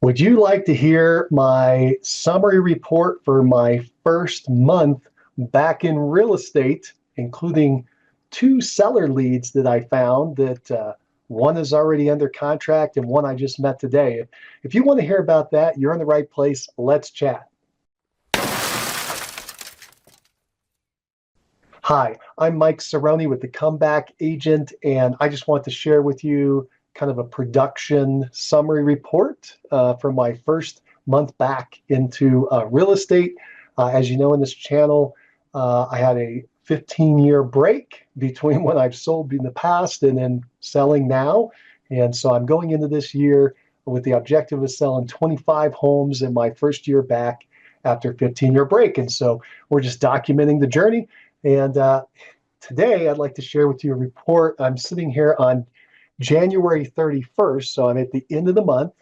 Would you like to hear my summary report for my first month back in real estate, including two seller leads that I found that one is already under contract and one I just met today? If you want to hear about that, you're in the right place. Let's chat. Hi, I'm Mike Cerrone with the Comeback Agent, and I just want to share with you kind of a production summary report from my first month back into real estate. As you know, in this channel, I had a 15-year break between when I've sold in the past and then selling now. And so I'm going into this year with the objective of selling 25 homes in my first year back after a 15-year break. And so we're just documenting the journey. And today I'd like to share with you a report. I'm sitting here on January 31st, so I'm at the end of the month,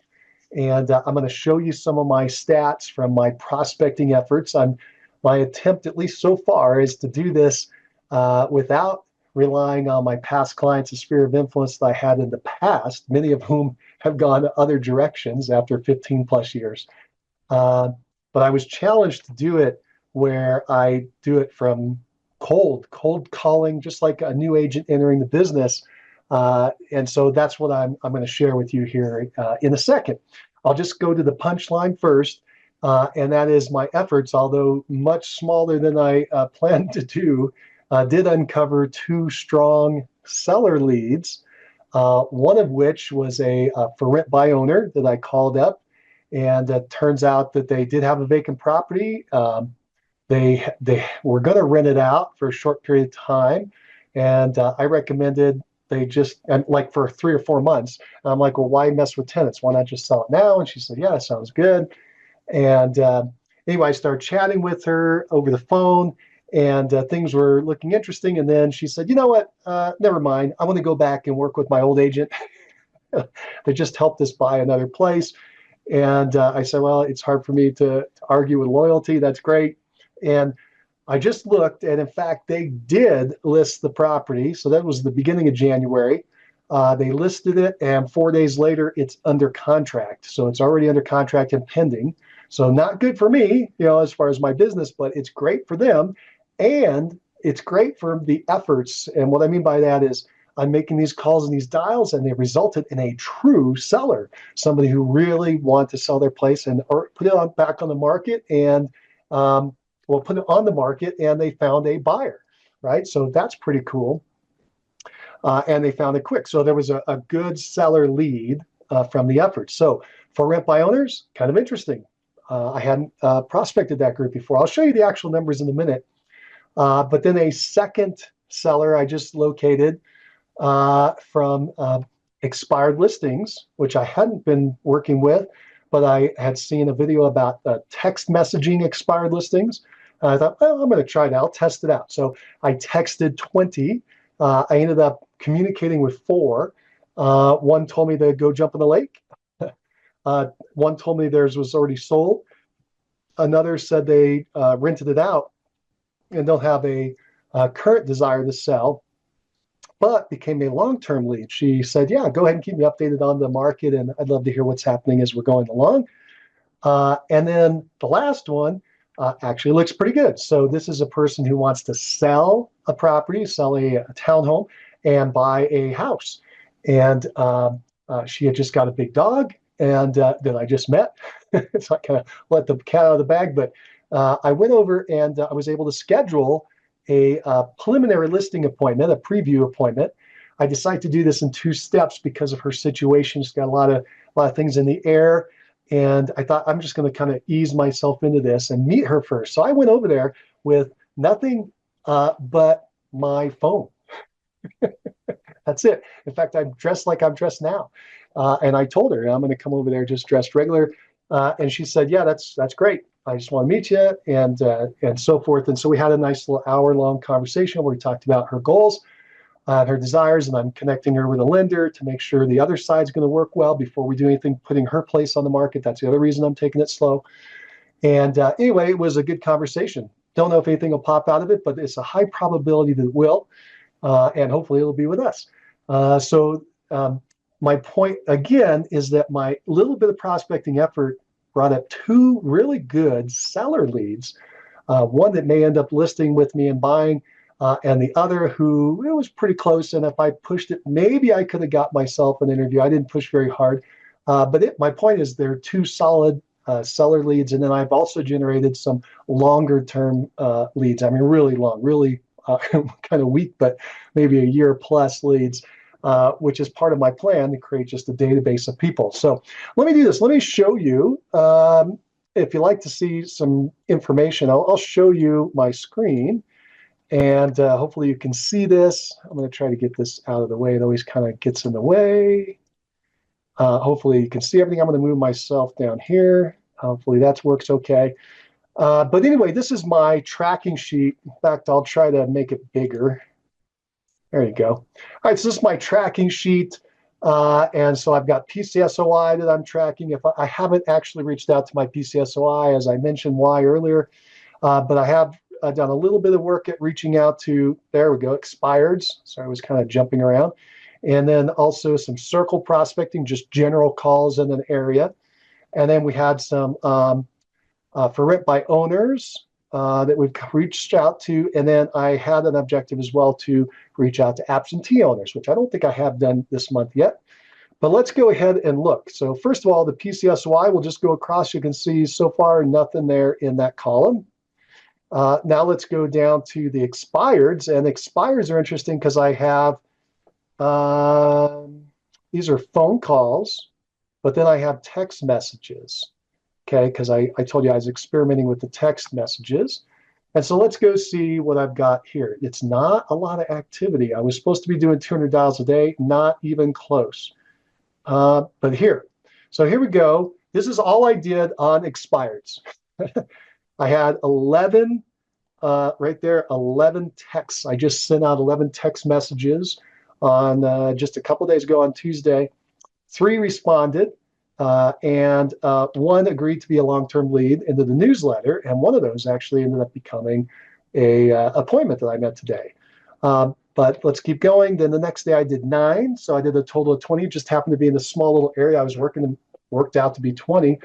and I'm going to show you some of my stats from my prospecting efforts. My attempt, at least so far, is to do this without relying on my past clients, the sphere of influence that I had in the past, many of whom have gone other directions after 15 plus years. But I was challenged to do it where I do it from cold calling, just like a new agent entering the business. And so that's what I'm going to share with you here in a second. I'll just go to the punchline first, and that is my efforts, although much smaller than I planned to do, did uncover two strong seller leads, one of which was a for rent by owner that I called up, and it turns out that they did have a vacant property. They were going to rent it out for a short period of time, and I recommended they just, and like for 3 or 4 months. And I'm like, well, why mess with tenants? Why not just sell it now? And she said, yeah, that sounds good. And anyway, I started chatting with her over the phone, and things were looking interesting. And then she said, you know what? Never mind. I want to go back and work with my old agent. They just helped us buy another place. And I said, well, it's hard for me to argue with loyalty. That's great. And I just looked, and in fact, they did list the property. So that was the beginning of January. They listed it, and 4 days later, it's under contract. So it's already under contract and pending. So not good for me, as far as my business, but it's great for them, and it's great for the efforts. And what I mean by that is I'm making these calls and these dials, and they resulted in a true seller, somebody who really wants to sell their place or put it back on the market and put it on the market, and they found a buyer, right? So that's pretty cool. And they found it quick. So there was a good seller lead from the effort. So for rent by owners, kind of interesting. I hadn't prospected that group before. I'll show you the actual numbers in a minute. But then a second seller I just located from expired listings, which I hadn't been working with, but I had seen a video about text messaging expired listings. I thought, well, I'm going to try it out, test it out. So I texted 20. I ended up communicating with 4. One told me to go jump in the lake. One told me theirs was already sold. Another said they rented it out and don't have a current desire to sell, but became a long-term lead. She said, yeah, go ahead and keep me updated on the market, and I'd love to hear what's happening as we're going along. And then the last one actually looks pretty good. So this is a person who wants to sell a property, sell a townhome, and buy a house. And she had just got a big dog, and that I just met. So I kind of let the cat out of the bag. But I went over and I was able to schedule a preliminary listing appointment, a preview appointment. I decided to do this in 2 steps because of her situation. She's got a lot of things in the air. And I thought, I'm just going to kind of ease myself into this and meet her first. So I went over there with nothing but my phone. That's it. In fact, I'm dressed like I'm dressed now. And I told her, I'm going to come over there just dressed regular. And she said, yeah, that's great. I just want to meet you, and so forth. And so we had a nice little hour-long conversation where we talked about her goals, her desires, and I'm connecting her with a lender to make sure the other side's going to work well before we do anything, putting her place on the market. That's the other reason I'm taking it slow. And anyway, it was a good conversation. Don't know if anything will pop out of it, but it's a high probability that it will, and hopefully it'll be with us. So my point again is that my little bit of prospecting effort brought up two really good seller leads. One that may end up listing with me and buying, and the other who it was pretty close. And if I pushed it, maybe I could have got myself an interview. I didn't push very hard. But my point is they're two solid seller leads. And then I've also generated some longer term leads. I mean, really long, really kind of weak, but maybe a year plus leads. Which is part of my plan to create just a database of people. So let me do this. Let me show you. If you like to see some information, I'll show you my screen. And hopefully you can see this. I'm going to try to get this out of the way. It always kind of gets in the way. Hopefully you can see everything. I'm going to move myself down here. Hopefully that works okay. But anyway, this is my tracking sheet. In fact, I'll try to make it bigger. There you go. All right, so this is my tracking sheet. And so I've got PCSOI that I'm tracking. If I haven't actually reached out to my PCSOI, as I mentioned why earlier, but I have done a little bit of work at reaching out to, there we go, expireds. So I was kind of jumping around. And then also some circle prospecting, just general calls in an area. And then we had some for rent by owners that we've reached out to. And then I had an objective as well to reach out to absentee owners, which I don't think I have done this month yet. But let's go ahead and look. So first of all, the PCSY will just go across. You can see so far nothing there in that column. Now let's go down to the expireds. And expireds are interesting because I have, these are phone calls, but then I have text messages. Okay, because I told you I was experimenting with the text messages. And so let's go see what I've got here. It's not a lot of activity. I was supposed to be doing 200 dials a day, not even close. But here, so here we go. This is all I did on expireds. I had 11, right there, 11 texts. I just sent out 11 text messages on just a couple days ago on Tuesday. 3 responded. And one agreed to be a long-term lead into the newsletter, and one of those actually ended up becoming a appointment that I met today. But let's keep going. Then the next day I did 9, so I did a total of 20. It just happened to be in a small little area I was worked out to be 20,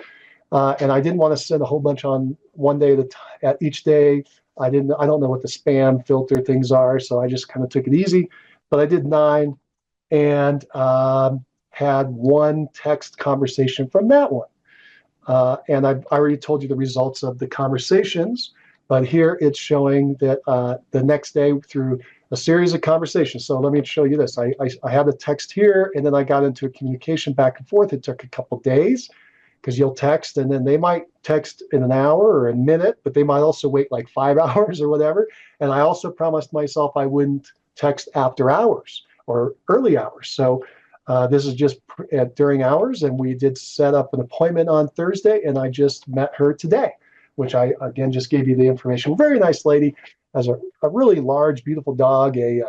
and I didn't want to send a whole bunch on one day at each day. I don't know what the spam filter things are, so I just kind of took it easy. But I did 9, and had 1 text conversation from that one. And I've already told you the results of the conversations, but here it's showing that the next day through a series of conversations. So let me show you this. I had a text here, and then I got into a communication back and forth. It took a couple days because you'll text, and then they might text in an hour or a minute, but they might also wait like 5 hours or whatever. And I also promised myself I wouldn't text after hours or early hours. So this is just during hours, and we did set up an appointment on Thursday, and I just met her today, which I, again, just gave you the information. Very nice lady, has a really large, beautiful dog, a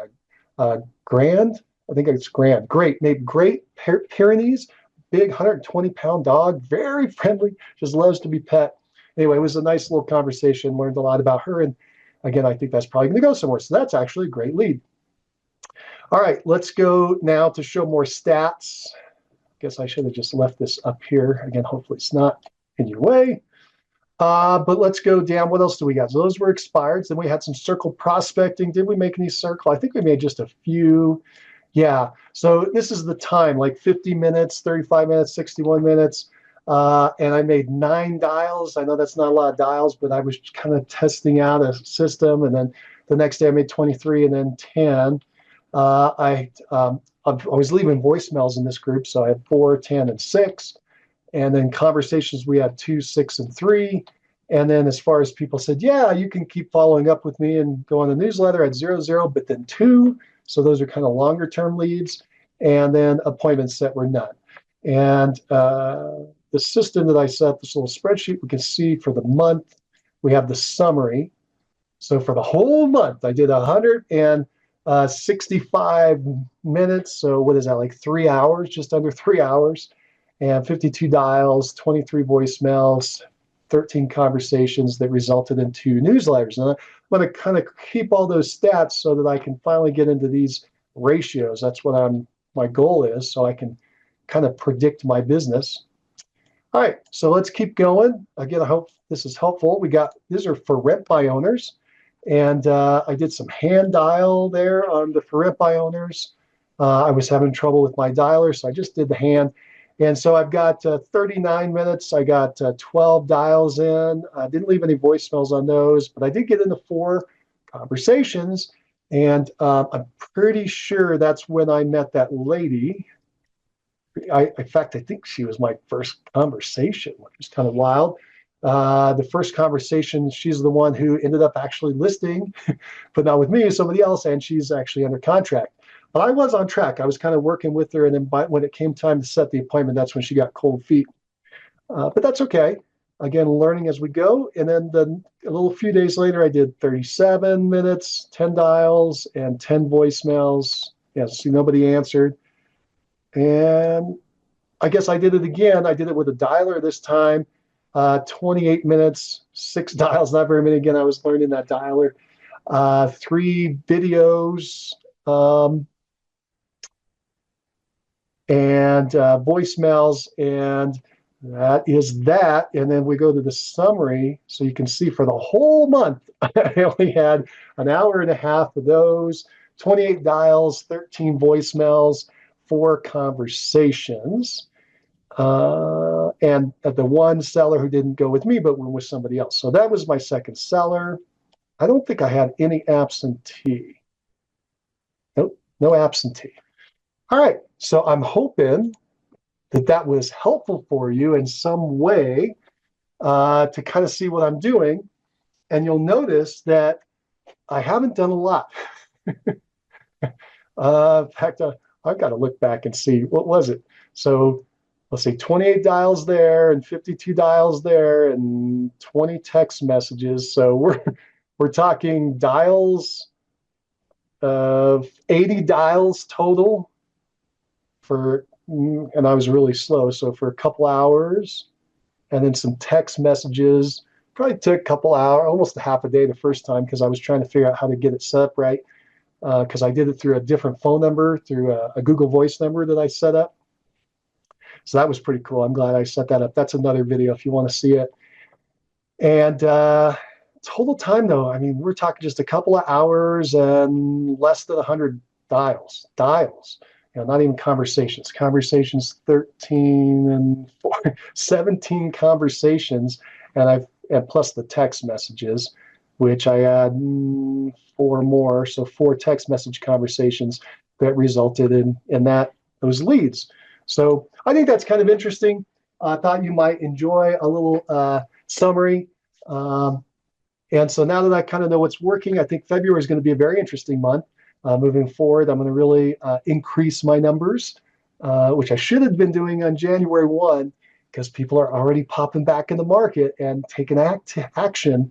Grand, I think it's Grand, named Great Pyrenees, big 120-pound dog, very friendly, just loves to be pet. Anyway, it was a nice little conversation, learned a lot about her, and again, I think that's probably going to go somewhere. So that's actually a great lead. All right, let's go now to show more stats. I guess I should have just left this up here. Again, hopefully it's not in your way. But let's go down. What else do we got? So those were expired. Then we had some circle prospecting. Did we make any circle? I think we made just a few. Yeah, so this is the time, like 50 minutes, 35 minutes, 61 minutes. And I made 9 dials. I know that's not a lot of dials, but I was kind of testing out a system. And then the next day I made 23 and then 10. I was leaving voicemails in this group, so I had 4, 10, and 6. And then conversations, we had 2, 6, and 3. And then as far as people said, yeah, you can keep following up with me and go on the newsletter at 0, 0, but then 2. So those are kind of longer term leads. And then appointments set were none. And the system that I set, this little spreadsheet, we can see for the month, we have the summary. So for the whole month, I did 165 minutes. So what is that, like 3 hours, just under 3 hours, and 52 dials, 23 voicemails, 13 conversations that resulted in 2 newsletters. And I'm going to kind of keep all those stats so that I can finally get into these ratios. That's what my goal is, so I can kind of predict my business. All right, so let's keep going. Again, I hope this is helpful. These are for rent by owners, and I did some hand dial there on the for rent by owners. I was having trouble with my dialer, so I just did the hand. And so I've got 39 minutes. I got 12 dials in. I didn't leave any voicemails on those, but I did get into 4 conversations. And I'm pretty sure that's when I met that lady. In fact, I think she was my first conversation, which was kind of wild. The first conversation, she's the one who ended up actually listing, but not with me, somebody else, and she's actually under contract. But I was on track. I was kind of working with her, and then when it came time to set the appointment, that's when she got cold feet. But that's okay. Again, learning as we go. And then a little few days later, I did 37 minutes, 10 dials, and 10 voicemails. Yes, nobody answered. And I guess I did it again. I did it with a dialer this time. 28 minutes, 6 dials, not very many. Again, I was learning that dialer. 3 videos, and voicemails, and that is that. And then we go to the summary, so you can see for the whole month, I only had an hour and a half of those, 28 dials, 13 voicemails, 4 conversations, and the one seller who didn't go with me but went with somebody else. So that was my second seller. I don't think I had any absentee. Nope, no absentee. All right, so I'm hoping that was helpful for you in some way to kind of see what I'm doing. And you'll notice that I haven't done a lot. In fact, I've got to look back and see, what was it? So let's see, 28 dials there and 52 dials there and 20 text messages. So we're talking dials of 80 dials total and I was really slow. So for a couple hours, and then some text messages, probably took a couple hours, almost a half a day the first time, because I was trying to figure out how to get it set up right. Because I did it through a different phone number, through a Google Voice number that I set up. So that was pretty cool. I'm glad I set that up. That's another video if you want to see it. And total time, though, I mean, we're talking just a couple of hours and less than 100 dials. You know, not even conversations. Conversations 13 and 4, 17 conversations, and plus the text messages, which I add 4 more, so 4 text message conversations that resulted in those leads. So I think that's kind of interesting. I thought you might enjoy a little summary. And so now that I kind of know what's working, I think February is going to be a very interesting month. Moving forward, I'm going to really increase my numbers, which I should have been doing on January 1, because people are already popping back in the market and taking action.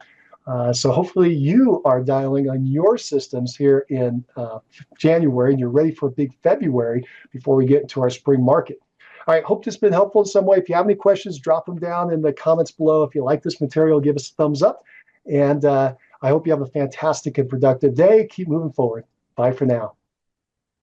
So hopefully you are dialing on your systems here in January, and you're ready for a big February before we get into our spring market. All right, hope this has been helpful in some way. If you have any questions, drop them down in the comments below. If you like this material, give us a thumbs up. And I hope you have a fantastic and productive day. Keep moving forward. Bye for now.